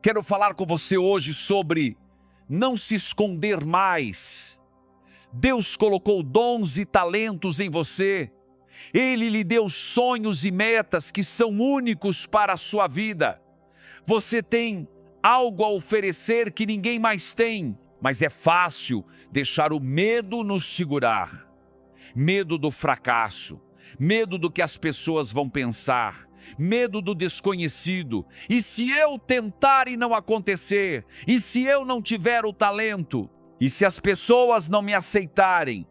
Quero falar com você hoje sobre não se esconder mais. Deus colocou dons e talentos em você. Ele lhe deu sonhos e metas que são únicos para a sua vida. Você tem algo a oferecer que ninguém mais tem, mas é fácil deixar o medo nos segurar. Medo do fracasso, medo do que as pessoas vão pensar, medo do desconhecido. E se eu tentar e não acontecer? E se eu não tiver o talento? E se as pessoas não me aceitarem?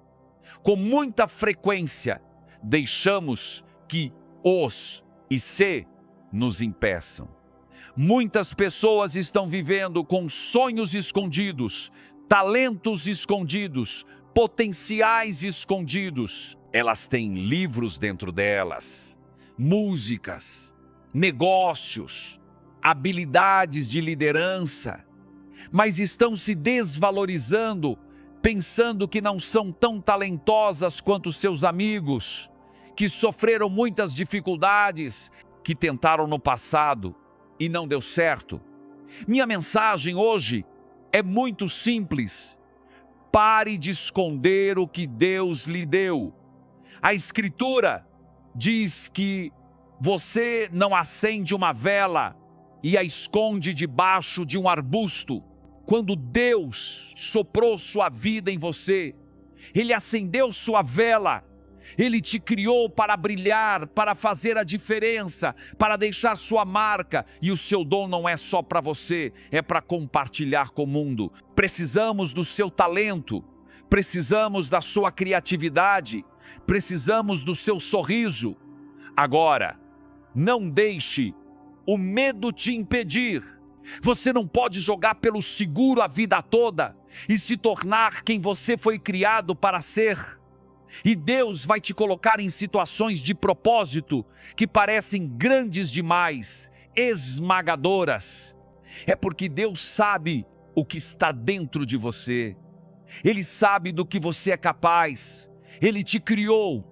Com muita frequência, deixamos que os e se nos impeçam. Muitas pessoas estão vivendo com sonhos escondidos, talentos escondidos, potenciais escondidos. Elas têm livros dentro delas, músicas, negócios, habilidades de liderança, mas estão se desvalorizando, pensando que não são tão talentosas quanto seus amigos, que sofreram muitas dificuldades, que tentaram no passado e não deu certo. Minha mensagem hoje é muito simples. Pare de esconder o que Deus lhe deu. A Escritura diz que você não acende uma vela e a esconde debaixo de um arbusto. Quando Deus soprou sua vida em você, Ele acendeu sua vela, Ele te criou para brilhar, para fazer a diferença, para deixar sua marca. E o seu dom não é só para você, é para compartilhar com o mundo. Precisamos do seu talento, precisamos da sua criatividade, precisamos do seu sorriso. Agora, não deixe o medo te impedir. Você não pode jogar pelo seguro a vida toda e se tornar quem você foi criado para ser. E Deus vai te colocar em situações de propósito que parecem grandes demais, esmagadoras. É porque Deus sabe o que está dentro de você. Ele sabe do que você é capaz. Ele te criou.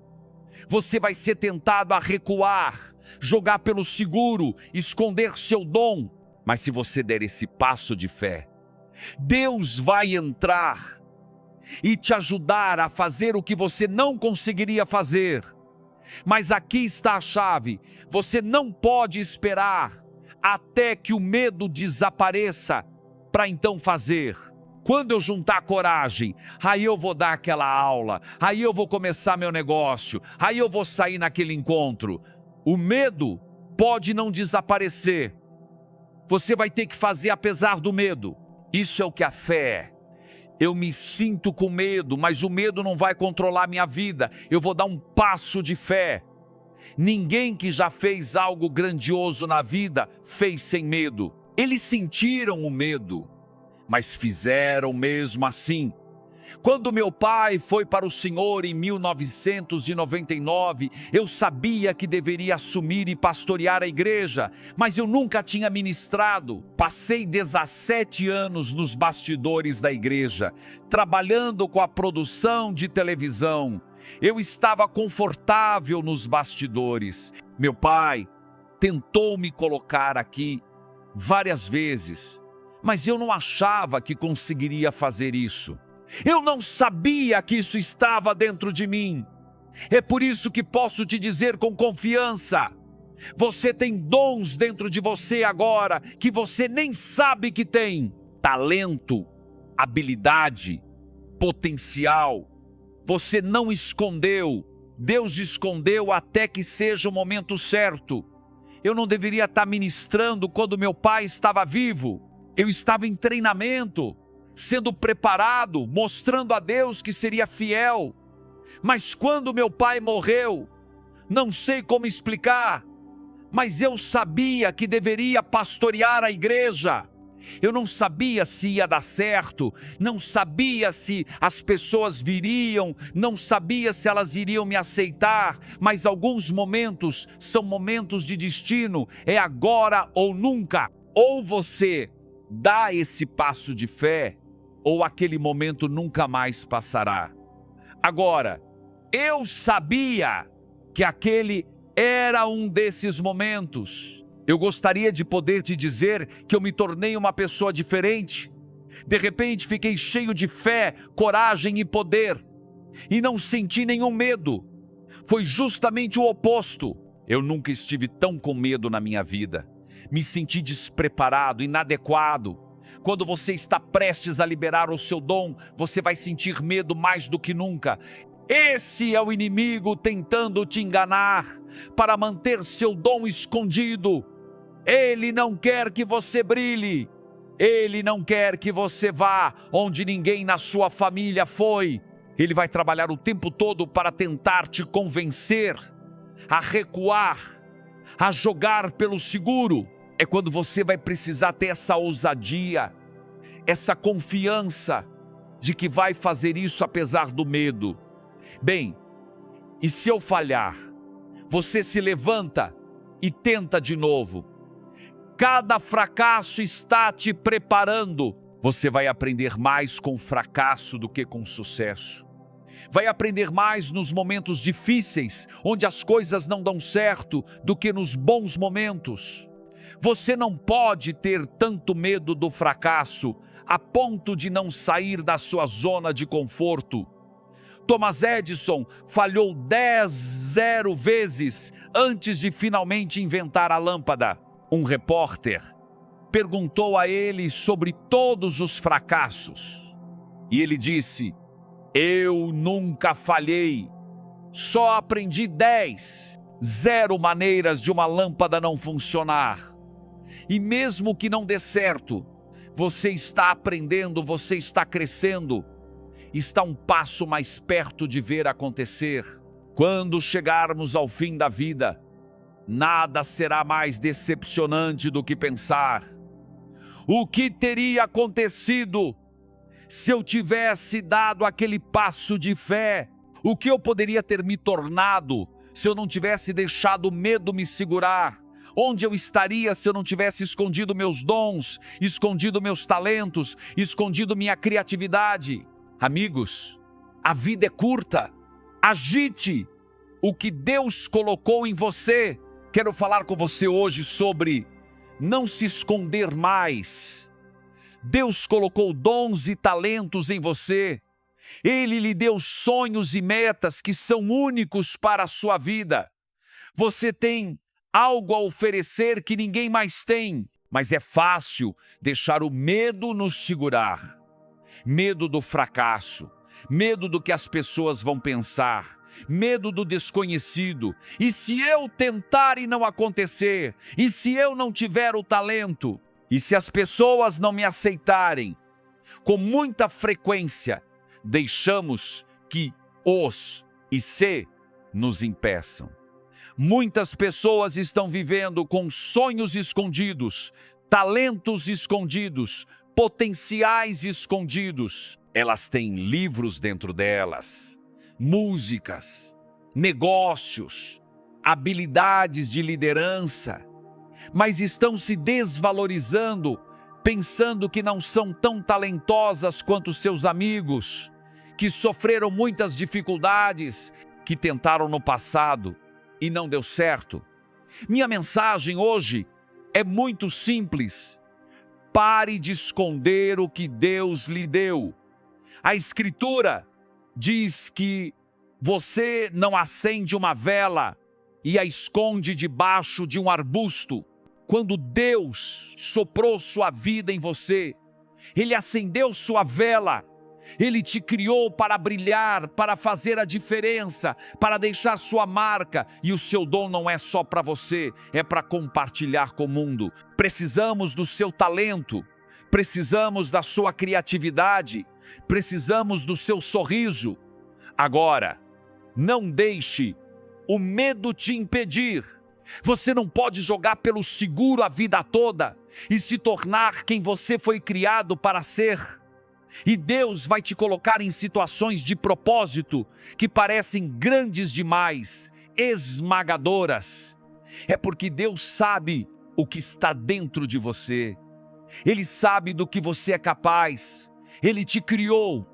Você vai ser tentado a recuar, jogar pelo seguro, esconder seu dom. Mas se você der esse passo de fé, Deus vai entrar e te ajudar a fazer o que você não conseguiria fazer. Mas aqui está a chave: você não pode esperar até que o medo desapareça para então fazer. Quando eu juntar coragem, aí eu vou dar aquela aula, aí eu vou começar meu negócio, aí eu vou sair naquele encontro. O medo pode não desaparecer. Você vai ter que fazer apesar do medo. Isso é o que a fé é. Eu me sinto com medo, mas o medo não vai controlar minha vida. Eu vou dar um passo de fé. Ninguém que já fez algo grandioso na vida fez sem medo. Eles sentiram o medo, mas fizeram mesmo assim. Quando meu pai foi para o Senhor em 1999, eu sabia que deveria assumir e pastorear a igreja, mas eu nunca tinha ministrado. Passei 17 anos nos bastidores da igreja, trabalhando com a produção de televisão. Eu estava confortável nos bastidores. Meu pai tentou me colocar aqui várias vezes, mas eu não achava que conseguiria fazer isso. Eu não sabia que isso estava dentro de mim. É por isso que posso te dizer com confiança: você tem dons dentro de você agora que você nem sabe que tem. Talento, habilidade, potencial. Você não escondeu. Deus escondeu até que seja o momento certo. Eu não deveria estar ministrando quando meu pai estava vivo. Eu estava em treinamento, sendo preparado, mostrando a Deus que seria fiel. Mas quando meu pai morreu, não sei como explicar, mas eu sabia que deveria pastorear a igreja. Eu não sabia se ia dar certo, não sabia se as pessoas viriam, não sabia se elas iriam me aceitar, mas alguns momentos são momentos de destino, é agora ou nunca. Ou você dá esse passo de fé, ou aquele momento nunca mais passará. Agora, eu sabia que aquele era um desses momentos. Eu gostaria de poder te dizer que eu me tornei uma pessoa diferente. De repente fiquei cheio de fé, coragem e poder. E não senti nenhum medo. Foi justamente o oposto. Eu nunca estive tão com medo na minha vida. Me senti despreparado, inadequado. Quando você está prestes a liberar o seu dom, você vai sentir medo mais do que nunca. Esse é o inimigo tentando te enganar para manter seu dom escondido. Ele não quer que você brilhe. Ele não quer que você vá onde ninguém na sua família foi. Ele vai trabalhar o tempo todo para tentar te convencer a recuar, a jogar pelo seguro. É quando você vai precisar ter essa ousadia, essa confiança de que vai fazer isso apesar do medo. Bem, e se eu falhar? Você se levanta e tenta de novo. Cada fracasso está te preparando. Você vai aprender mais com fracasso do que com sucesso. Vai aprender mais nos momentos difíceis, onde as coisas não dão certo, do que nos bons momentos. Você não pode ter tanto medo do fracasso a ponto de não sair da sua zona de conforto. Thomas Edison falhou 10 vezes antes de finalmente inventar a lâmpada. Um repórter perguntou a ele sobre todos os fracassos. E ele disse: eu nunca falhei, só aprendi 10. 0 maneiras de uma lâmpada não funcionar. E mesmo que não dê certo, você está aprendendo, você está crescendo, está um passo mais perto de ver acontecer. Quando chegarmos ao fim da vida, nada será mais decepcionante do que pensar: o que teria acontecido se eu tivesse dado aquele passo de fé? O que eu poderia ter me tornado se eu não tivesse deixado o medo me segurar? Onde eu estaria se eu não tivesse escondido meus dons, escondido meus talentos, escondido minha criatividade? Amigos, a vida é curta. Agite o que Deus colocou em você. Quero falar com você hoje sobre não se esconder mais. Deus colocou dons e talentos em você. Ele lhe deu sonhos e metas que são únicos para a sua vida. Você tem algo a oferecer que ninguém mais tem, mas é fácil deixar o medo nos segurar. Medo do fracasso, medo do que as pessoas vão pensar, medo do desconhecido. E se eu tentar e não acontecer? E se eu não tiver o talento? E se as pessoas não me aceitarem? Com muita frequência, deixamos que os e se nos impeçam. Muitas pessoas estão vivendo com sonhos escondidos, talentos escondidos, potenciais escondidos. Elas têm livros dentro delas, músicas, negócios, habilidades de liderança, mas estão se desvalorizando, pensando que não são tão talentosas quanto seus amigos, que sofreram muitas dificuldades, que tentaram no passado e não deu certo. Minha mensagem hoje é muito simples. Pare de esconder o que Deus lhe deu. A Escritura diz que você não acende uma vela e a esconde debaixo de um arbusto. Quando Deus soprou sua vida em você, Ele acendeu sua vela. Ele te criou para brilhar, para fazer a diferença, para deixar sua marca. E o seu dom não é só para você, é para compartilhar com o mundo. Precisamos do seu talento, precisamos da sua criatividade, precisamos do seu sorriso. Agora, não deixe o medo te impedir. Você não pode jogar pelo seguro a vida toda e se tornar quem você foi criado para ser. E Deus vai te colocar em situações de propósito que parecem grandes demais, esmagadoras. É porque Deus sabe o que está dentro de você. Ele sabe do que você é capaz. Ele te criou.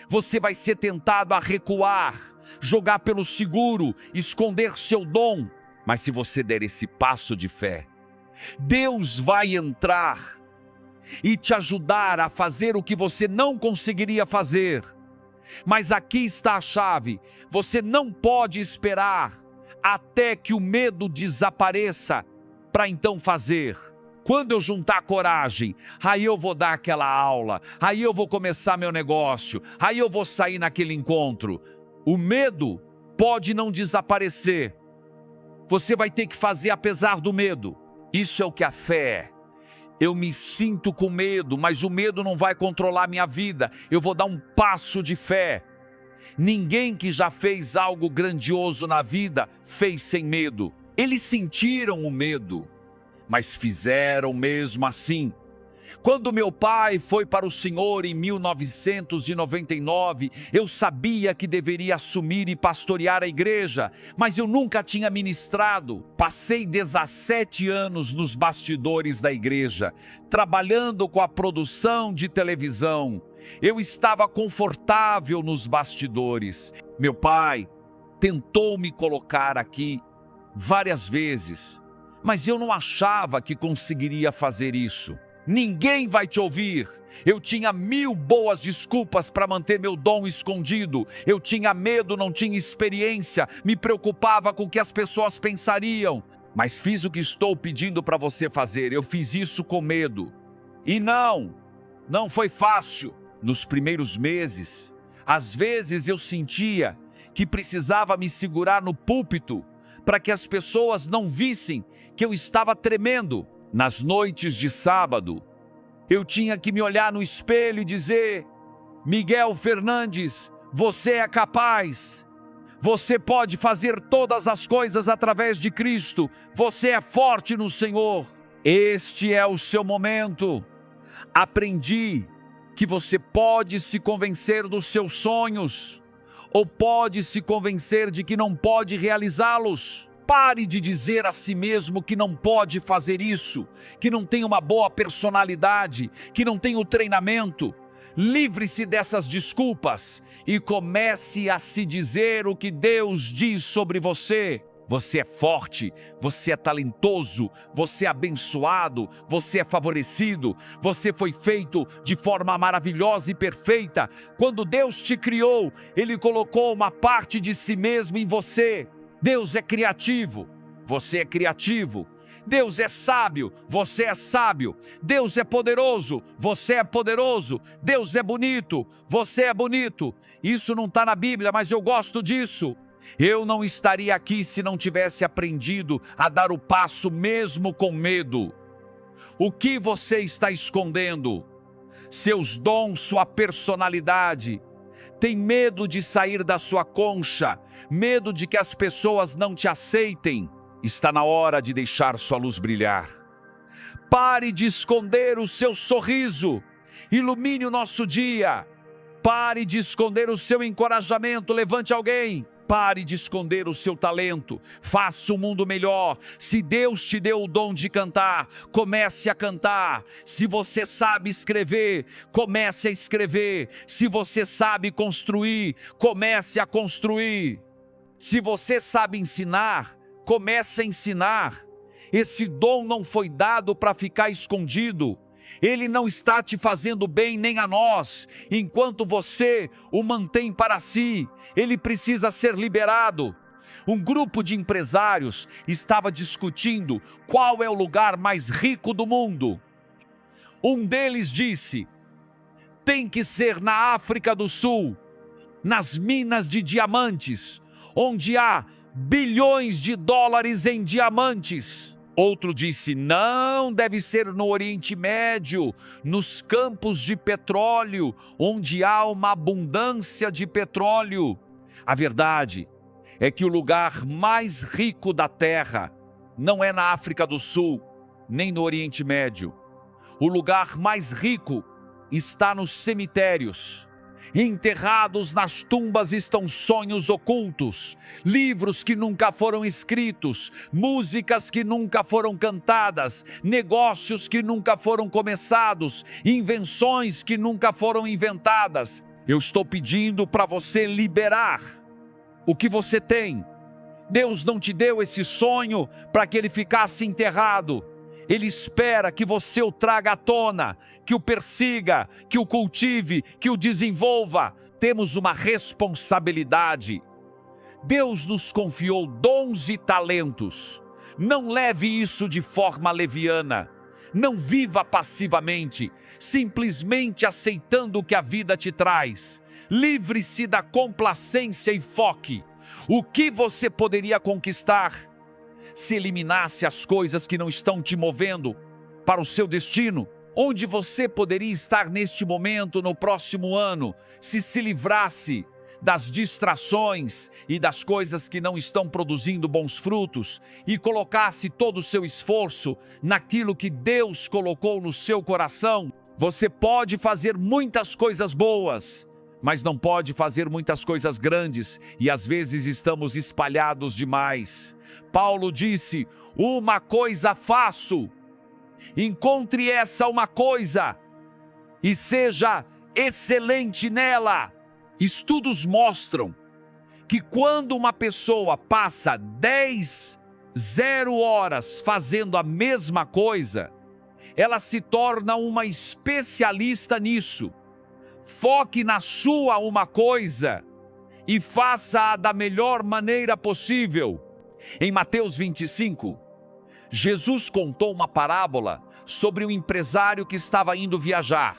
Você vai ser tentado a recuar, jogar pelo seguro, esconder seu dom. Mas se você der esse passo de fé, Deus vai entrar e te ajudar a fazer o que você não conseguiria fazer. Mas aqui está a chave: você não pode esperar até que o medo desapareça para então fazer. Quando eu juntar coragem, aí eu vou dar aquela aula, aí eu vou começar meu negócio, aí eu vou sair naquele encontro. O medo pode não desaparecer. Você vai ter que fazer apesar do medo. Isso é o que a fé é. Eu me sinto com medo, mas o medo não vai controlar minha vida. Eu vou dar um passo de fé. Ninguém que já fez algo grandioso na vida fez sem medo. Eles sentiram o medo, mas fizeram mesmo assim. Quando meu pai foi para o Senhor em 1999, eu sabia que deveria assumir e pastorear a igreja, mas eu nunca tinha ministrado. Passei 17 anos nos bastidores da igreja, trabalhando com a produção de televisão. Eu estava confortável nos bastidores. Meu pai tentou me colocar aqui várias vezes, mas eu não achava que conseguiria fazer isso. Ninguém vai te ouvir. Eu tinha 1000 boas desculpas para manter meu dom escondido. Eu tinha medo, não tinha experiência, me preocupava com o que as pessoas pensariam. Mas fiz o que estou pedindo para você fazer. Eu fiz isso com medo. E não foi fácil. Nos primeiros meses, às vezes eu sentia que precisava me segurar no púlpito para que as pessoas não vissem que eu estava tremendo. Nas noites de sábado, eu tinha que me olhar no espelho e dizer: Miguel Fernandes, você é capaz. Você pode fazer todas as coisas através de Cristo. Você é forte no Senhor. Este é o seu momento. Aprendi que você pode se convencer dos seus sonhos, ou pode se convencer de que não pode realizá-los. Pare de dizer a si mesmo que não pode fazer isso, que não tem uma boa personalidade, que não tem o treinamento. Livre-se dessas desculpas e comece a se dizer o que Deus diz sobre você. Você é forte, você é talentoso, você é abençoado, você é favorecido, você foi feito de forma maravilhosa e perfeita. Quando Deus te criou, Ele colocou uma parte de si mesmo em você. Deus é criativo, você é criativo. Deus é sábio, você é sábio. Deus é poderoso, você é poderoso. Deus é bonito, você é bonito. Isso não está na Bíblia, mas eu gosto disso. Eu não estaria aqui se não tivesse aprendido a dar o passo mesmo com medo. O que você está escondendo? Seus dons, sua personalidade. Tem medo de sair da sua concha, medo de que as pessoas não te aceitem. Está na hora de deixar sua luz brilhar. Pare de esconder o seu sorriso. Ilumine o nosso dia. Pare de esconder o seu encorajamento. Levante alguém. Pare de esconder o seu talento. Faça o mundo melhor. Se Deus te deu o dom de cantar, comece a cantar. Se você sabe escrever, comece a escrever. Se você sabe construir, comece a construir. Se você sabe ensinar, comece a ensinar. Esse dom não foi dado para ficar escondido. Ele não está te fazendo bem nem a nós, enquanto você o mantém para si. Ele precisa ser liberado. Um grupo de empresários estava discutindo qual é o lugar mais rico do mundo. Um deles disse: tem que ser na África do Sul, nas minas de diamantes, onde há bilhões de dólares em diamantes. Outro disse: não, deve ser no Oriente Médio, nos campos de petróleo, onde há uma abundância de petróleo. A verdade é que o lugar mais rico da terra não é na África do Sul, nem no Oriente Médio. O lugar mais rico está nos cemitérios. Enterrados nas tumbas estão sonhos ocultos, livros que nunca foram escritos, músicas que nunca foram cantadas, negócios que nunca foram começados, invenções que nunca foram inventadas. Eu estou pedindo para você liberar o que você tem. Deus não te deu esse sonho para que ele ficasse enterrado. Ele espera que você o traga à tona, que o persiga, que o cultive, que o desenvolva. Temos uma responsabilidade. Deus nos confiou dons e talentos. Não leve isso de forma leviana. Não viva passivamente, simplesmente aceitando o que a vida te traz. Livre-se da complacência e foque. O que você poderia conquistar se eliminasse as coisas que não estão te movendo para o seu destino? Onde você poderia estar neste momento, no próximo ano, se livrasse das distrações e das coisas que não estão produzindo bons frutos e colocasse todo o seu esforço naquilo que Deus colocou no seu coração? Você pode fazer muitas coisas boas, mas não pode fazer muitas coisas grandes, e às vezes estamos espalhados demais. Paulo disse: uma coisa faço, encontre essa uma coisa e seja excelente nela. Estudos mostram que quando uma pessoa passa 0 horas fazendo a mesma coisa, ela se torna uma especialista nisso. Foque na sua uma coisa e faça-a da melhor maneira possível. Em Mateus 25, Jesus contou uma parábola sobre um empresário que estava indo viajar.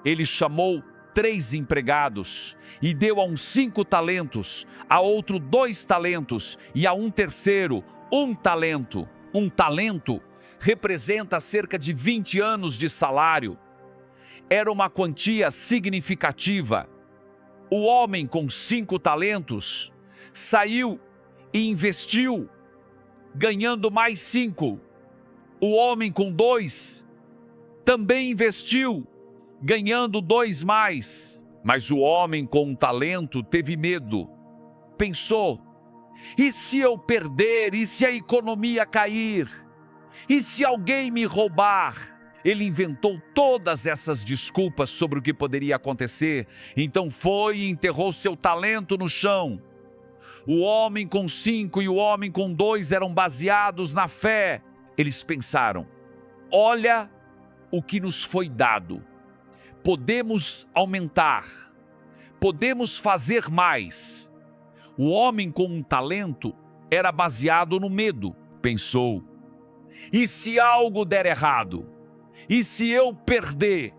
Ele chamou 3 empregados e deu a um 5 talentos, a outro 2 talentos e a um terceiro 1 talento. 1 talento representa cerca de 20 anos de salário. Era uma quantia significativa. O homem com 5 talentos saiu e investiu, ganhando mais 5. O homem com 2 também investiu, ganhando 2 mais. Mas o homem com 1 talento teve medo. Pensou: e se eu perder? E se a economia cair? E se alguém me roubar? Ele inventou todas essas desculpas sobre o que poderia acontecer. Então foi e enterrou seu talento no chão. O homem com 5 e o homem com 2 eram baseados na fé. Eles pensaram: olha o que nos foi dado. Podemos aumentar. Podemos fazer mais. O homem com 1 talento era baseado no medo. Pensou: e se algo der errado? E se eu perder?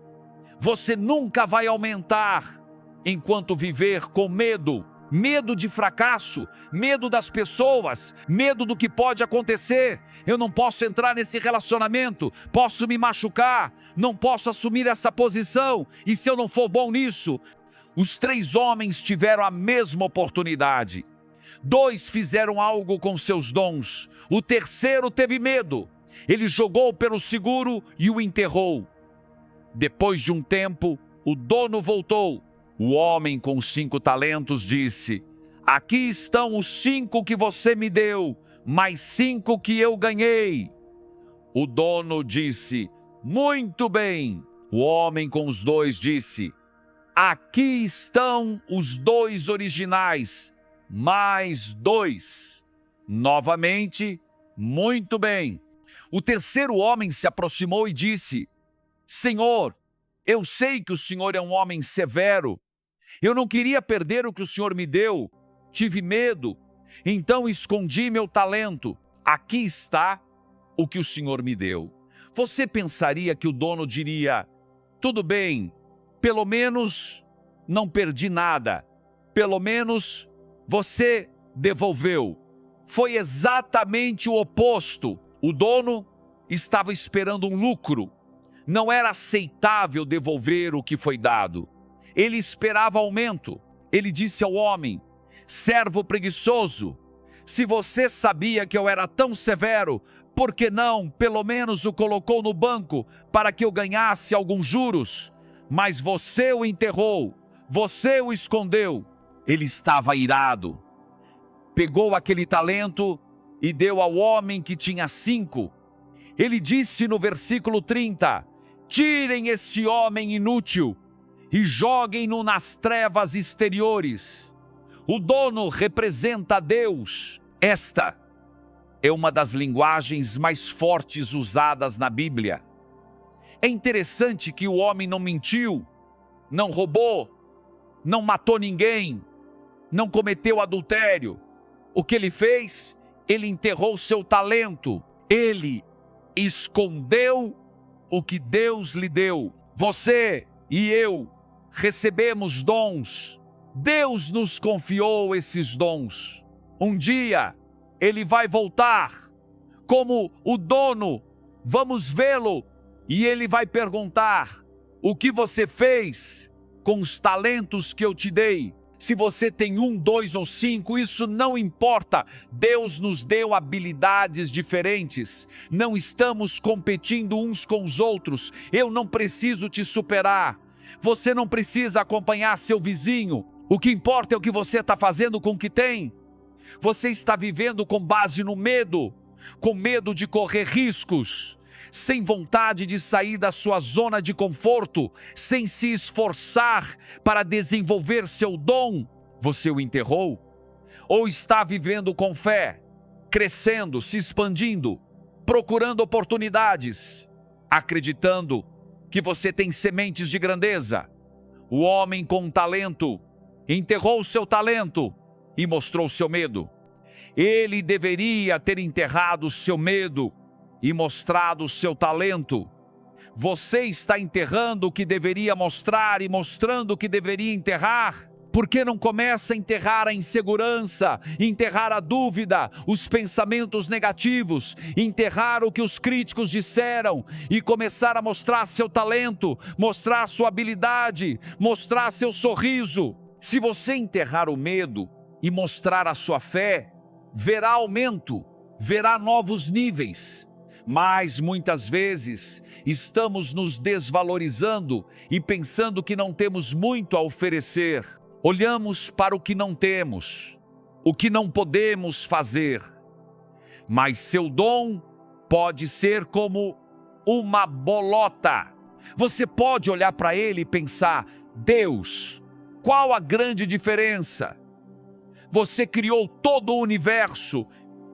Você nunca vai aumentar enquanto viver com medo. Medo de fracasso, medo das pessoas, medo do que pode acontecer. Eu não posso entrar nesse relacionamento, posso me machucar, não posso assumir essa posição, e se eu não for bom nisso? Os 3 homens tiveram a mesma oportunidade. 2 fizeram algo com seus dons, o terceiro teve medo. Ele jogou pelo seguro e o enterrou. Depois de um tempo, o dono voltou. O homem com 5 talentos disse: aqui estão os 5 que você me deu, mais 5 que eu ganhei. O dono disse: muito bem. O homem com os 2 disse: aqui estão os 2 originais, mais 2. Novamente, muito bem. O terceiro homem se aproximou e disse: Senhor, eu sei que o Senhor é um homem severo. Eu não queria perder o que o Senhor me deu. Tive medo, então escondi meu talento. Aqui está o que o Senhor me deu. Você pensaria que o dono diria: tudo bem, pelo menos não perdi nada. Pelo menos você devolveu. Foi exatamente o oposto. O dono estava esperando um lucro. Não era aceitável devolver o que foi dado. Ele esperava aumento. Ele disse ao homem: servo preguiçoso, se você sabia que eu era tão severo, por que não, pelo menos, o colocou no banco para que eu ganhasse alguns juros? Mas você o enterrou, você o escondeu. Ele estava irado. Pegou aquele talento e deu ao homem que tinha 5. Ele disse no versículo 30, tirem esse homem inútil e joguem-no nas trevas exteriores. O dono representa Deus. Esta é uma das linguagens mais fortes usadas na Bíblia. É interessante que o homem não mentiu, não roubou, não matou ninguém, não cometeu adultério. O que ele fez? Ele enterrou seu talento. Ele escondeu o que Deus lhe deu. Você e eu recebemos dons. Deus nos confiou esses dons. Um dia, ele vai voltar. Como o dono, vamos vê-lo e ele vai perguntar: o que você fez com os talentos que eu te dei? Se você tem 1, 2 ou 5, isso não importa. Deus nos deu habilidades diferentes. Não estamos competindo uns com os outros. Eu não preciso te superar. Você não precisa acompanhar seu vizinho. O que importa é o que você está fazendo com o que tem. Você está vivendo com base no medo, com medo de correr riscos, sem vontade de sair da sua zona de conforto, sem se esforçar para desenvolver seu dom. Você o enterrou? Ou está vivendo com fé, crescendo, se expandindo, procurando oportunidades, acreditando que você tem sementes de grandeza? O homem com talento enterrou seu talento e mostrou seu medo. Ele deveria ter enterrado seu medo e mostrado seu talento. Você está enterrando o que deveria mostrar e mostrando o que deveria enterrar. Por que não começa a enterrar a insegurança, enterrar a dúvida, os pensamentos negativos, enterrar o que os críticos disseram e começar a mostrar seu talento, mostrar sua habilidade, mostrar seu sorriso? Se você enterrar o medo e mostrar a sua fé, verá aumento, verá novos níveis. Mas muitas vezes estamos nos desvalorizando e pensando que não temos muito a oferecer. Olhamos para o que não temos, o que não podemos fazer. Mas seu dom pode ser como uma bolota. Você pode olhar para ele e pensar: Deus, qual a grande diferença? Você criou todo o universo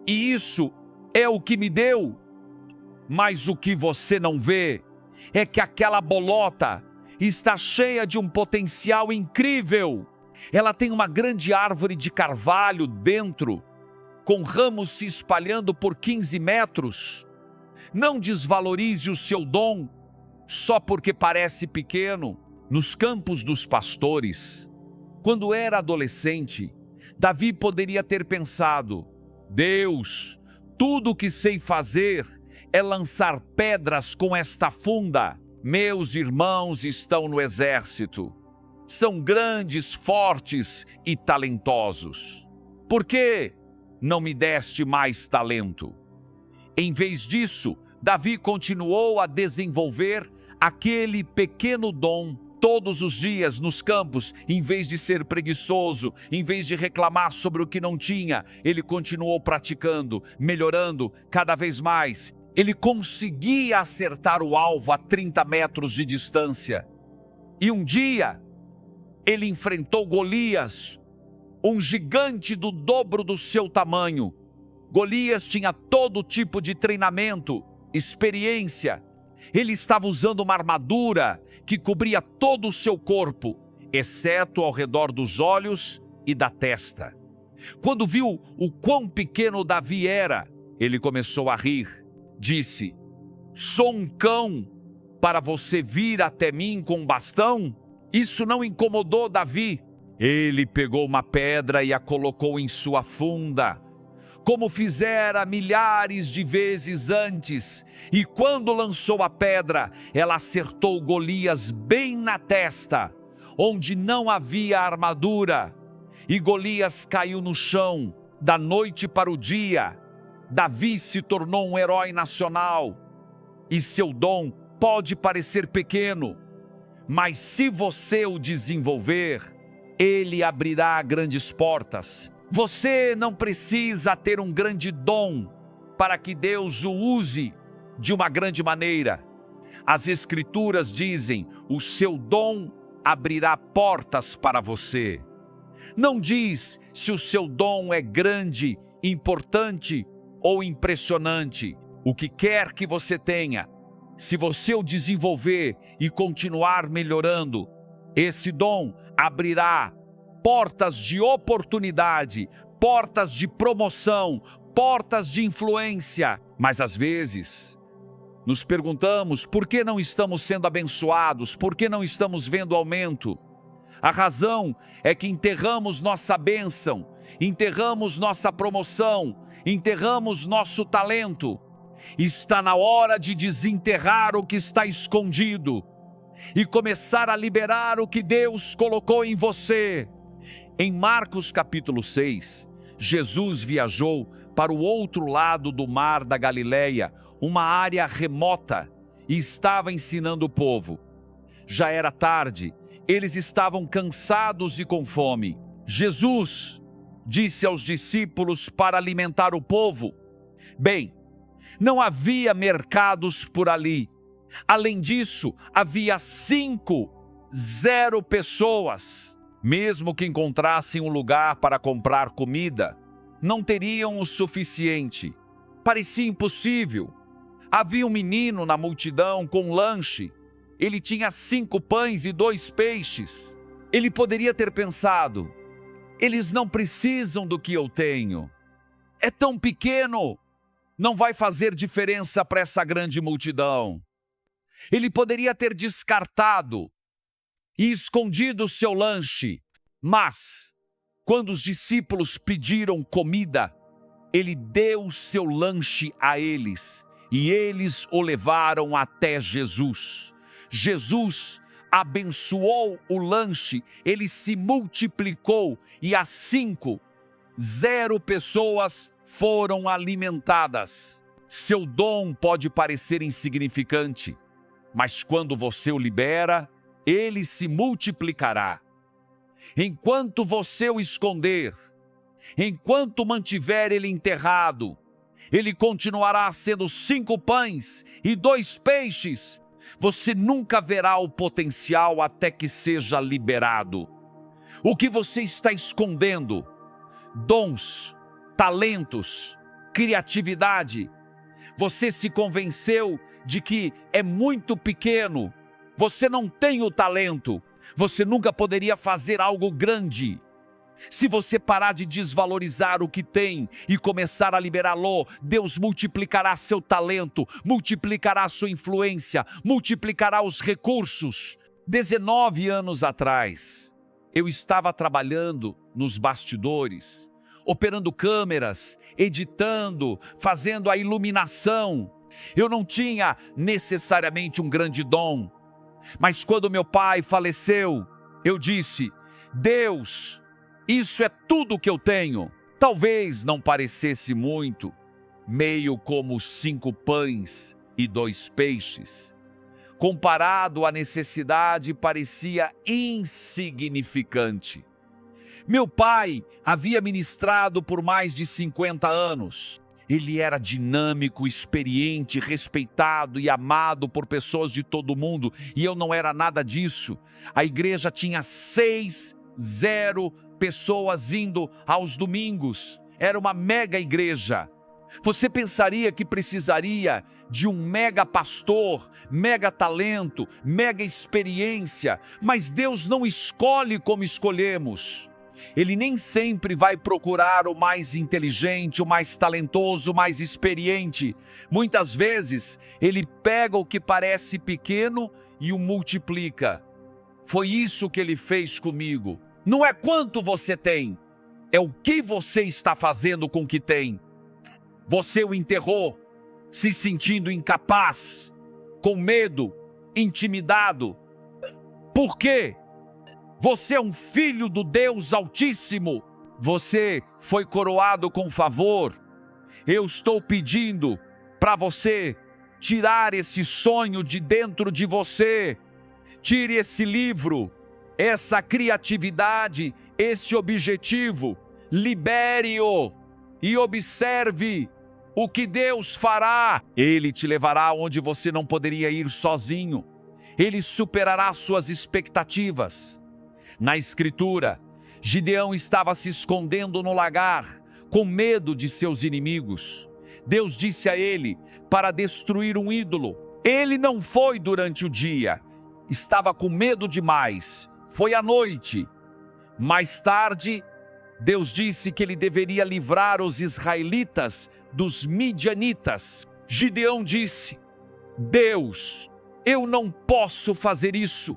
e isso é o que me deu. Mas o que você não vê é que aquela bolota está cheia de um potencial incrível. Ela tem uma grande árvore de carvalho dentro, com ramos se espalhando por 15 metros. Não desvalorize o seu dom só porque parece pequeno. Nos campos dos pastores, quando era adolescente, Davi poderia ter pensado: Deus, tudo o que sei fazer é lançar pedras com esta funda. Meus irmãos estão no exército. São grandes, fortes e talentosos. Por que não me deste mais talento? Em vez disso, Davi continuou a desenvolver aquele pequeno dom todos os dias nos campos. Em vez de ser preguiçoso, em vez de reclamar sobre o que não tinha, ele continuou praticando, melhorando cada vez mais. Ele conseguia acertar o alvo a 30 metros de distância. E um dia, ele enfrentou Golias, um gigante do dobro do seu tamanho. Golias tinha todo tipo de treinamento, experiência. Ele estava usando uma armadura que cobria todo o seu corpo, exceto ao redor dos olhos e da testa. Quando viu o quão pequeno Davi era, ele começou a rir. Disse: sou um cão para você vir até mim com um bastão? Isso não incomodou Davi. Ele pegou uma pedra e a colocou em sua funda, como fizera milhares de vezes antes. E quando lançou a pedra, ela acertou Golias bem na testa, onde não havia armadura. E Golias caiu no chão. Da noite para o dia, Davi se tornou um herói nacional. E seu dom pode parecer pequeno, mas se você o desenvolver, ele abrirá grandes portas. Você não precisa ter um grande dom para que Deus o use de uma grande maneira. As Escrituras dizem: o seu dom abrirá portas para você. Não diz se o seu dom é grande, importante ou impressionante, o que quer que você tenha, se você o desenvolver e continuar melhorando, esse dom abrirá portas de oportunidade, portas de promoção, portas de influência. Mas às vezes nos perguntamos por que não estamos sendo abençoados, por que não estamos vendo aumento. A razão é que enterramos nossa bênção, enterramos nossa promoção, enterramos nosso talento. Está na hora de desenterrar o que está escondido e começar a liberar o que Deus colocou em você. Em Marcos capítulo 6, Jesus viajou para o outro lado do mar da Galileia, uma área remota, e estava ensinando o povo. Já era tarde, eles estavam cansados e com fome. Jesus disse aos discípulos para alimentar o povo. Bem, não havia mercados por ali. Além disso, havia 0 pessoas. Mesmo que encontrassem um lugar para comprar comida, não teriam o suficiente. Parecia impossível. Havia um menino na multidão com um lanche. Ele tinha 5 pães e 2 peixes. Ele poderia ter pensado: eles não precisam do que eu tenho. É tão pequeno, não vai fazer diferença para essa grande multidão. Ele poderia ter descartado e escondido o seu lanche, mas quando os discípulos pediram comida, ele deu o seu lanche a eles e eles o levaram até Jesus. Jesus abençoou o lanche, ele se multiplicou e as 0 pessoas foram alimentadas. Seu dom pode parecer insignificante, mas quando você o libera, ele se multiplicará. Enquanto você o esconder, enquanto mantiver ele enterrado, ele continuará sendo 5 pães e 2 peixes. Você nunca verá o potencial até que seja liberado. O que você está escondendo? Dons, talentos, criatividade. Você se convenceu de que é muito pequeno. Você não tem o talento. Você nunca poderia fazer algo grande. Se você parar de desvalorizar o que tem e começar a liberá-lo, Deus multiplicará seu talento, multiplicará sua influência, multiplicará os recursos. 19 anos atrás, eu estava trabalhando nos bastidores, operando câmeras, editando, fazendo a iluminação. Eu não tinha necessariamente um grande dom, mas quando meu pai faleceu, eu disse: Deus, isso é tudo que eu tenho. Talvez não parecesse muito, meio como 5 pães e 2 peixes. Comparado à necessidade, parecia insignificante. Meu pai havia ministrado por mais de 50 anos. Ele era dinâmico, experiente, respeitado e amado por pessoas de todo mundo, e eu não era nada disso. A igreja tinha 0 pessoas indo aos domingos. Era uma mega igreja. Você pensaria que precisaria de um mega pastor, mega talento, mega experiência, mas Deus não escolhe como escolhemos. Ele nem sempre vai procurar o mais inteligente, o mais talentoso, o mais experiente. Muitas vezes, ele pega o que parece pequeno e o multiplica. Foi isso que ele fez comigo. Não é quanto você tem, é o que você está fazendo com o que tem. Você o enterrou, se sentindo incapaz, com medo, intimidado. Por quê? Você é um filho do Deus Altíssimo. Você foi coroado com favor. Eu estou pedindo para você tirar esse sonho de dentro de você. Tire esse livro, essa criatividade, esse objetivo. Libere-o e observe o que Deus fará. Ele te levará onde você não poderia ir sozinho. Ele superará suas expectativas. Na Escritura, Gideão estava se escondendo no lagar, com medo de seus inimigos. Deus disse a ele para destruir um ídolo. Ele não foi durante o dia, estava com medo demais. Foi à noite. Mais tarde, Deus disse que ele deveria livrar os israelitas dos midianitas. Gideão disse: Deus, eu não posso fazer isso.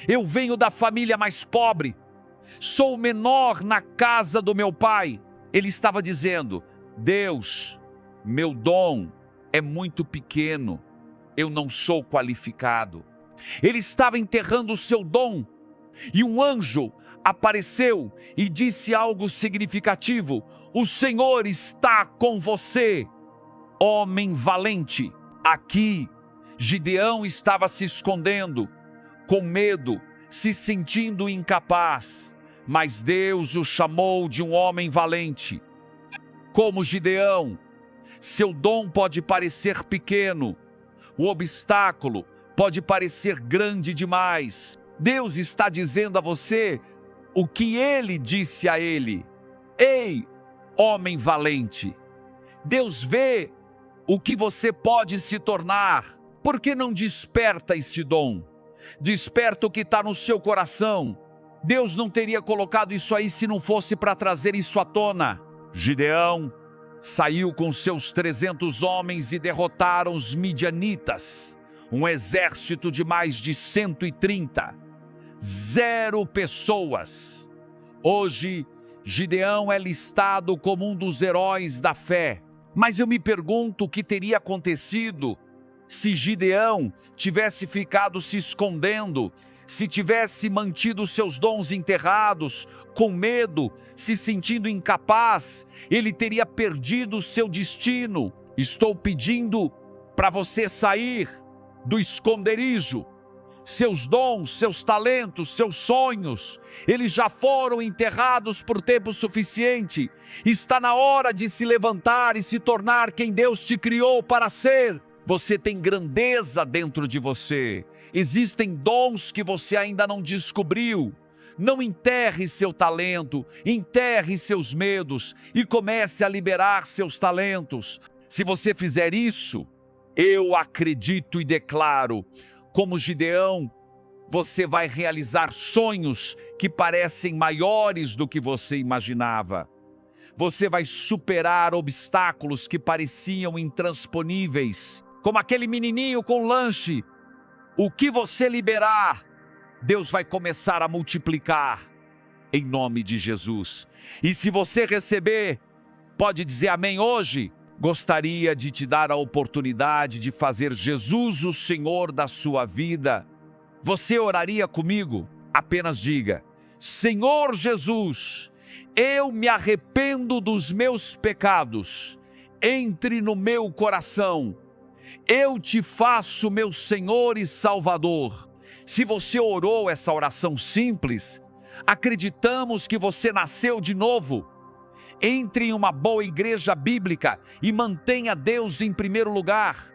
Eu venho da família mais pobre. Sou o menor na casa do meu pai. Ele estava dizendo: Deus, meu dom é muito pequeno. Eu não sou qualificado. Ele estava enterrando o seu dom. E um anjo apareceu e disse algo significativo: o Senhor está com você, homem valente. Aqui, Gideão estava se escondendo, com medo, se sentindo incapaz. Mas Deus o chamou de um homem valente. Como Gideão, seu dom pode parecer pequeno, o obstáculo pode parecer grande demais. Deus está dizendo a você o que ele disse a ele: ei, homem valente, Deus vê o que você pode se tornar. Por que não desperta esse dom? Desperta o que está no seu coração. Deus não teria colocado isso aí se não fosse para trazer isso à tona. Gideão saiu com seus 300 homens e derrotaram os midianitas, um exército de mais de 130. 0 pessoas. Hoje, Gideão é listado como um dos heróis da fé. Mas eu me pergunto o que teria acontecido se Gideão tivesse ficado se escondendo, se tivesse mantido seus dons enterrados, com medo, se sentindo incapaz. Ele teria perdido o seu destino. Estou pedindo para você sair do esconderijo. Seus dons, seus talentos, seus sonhos, eles já foram enterrados por tempo suficiente. Está na hora de se levantar e se tornar quem Deus te criou para ser. Você tem grandeza dentro de você. Existem dons que você ainda não descobriu. Não enterre seu talento, enterre seus medos e comece a liberar seus talentos. Se você fizer isso, eu acredito e declaro, como Gideão, você vai realizar sonhos que parecem maiores do que você imaginava. Você vai superar obstáculos que pareciam intransponíveis, como aquele menininho com lanche. O que você liberar, Deus vai começar a multiplicar, em nome de Jesus. E se você receber, pode dizer amém hoje. Gostaria de te dar a oportunidade de fazer Jesus o Senhor da sua vida. Você oraria comigo? Apenas diga: Senhor Jesus, eu me arrependo dos meus pecados. Entre no meu coração. Eu te faço meu Senhor e Salvador. Se você orou essa oração simples, acreditamos que você nasceu de novo. Entre em uma boa igreja bíblica e mantenha Deus em primeiro lugar.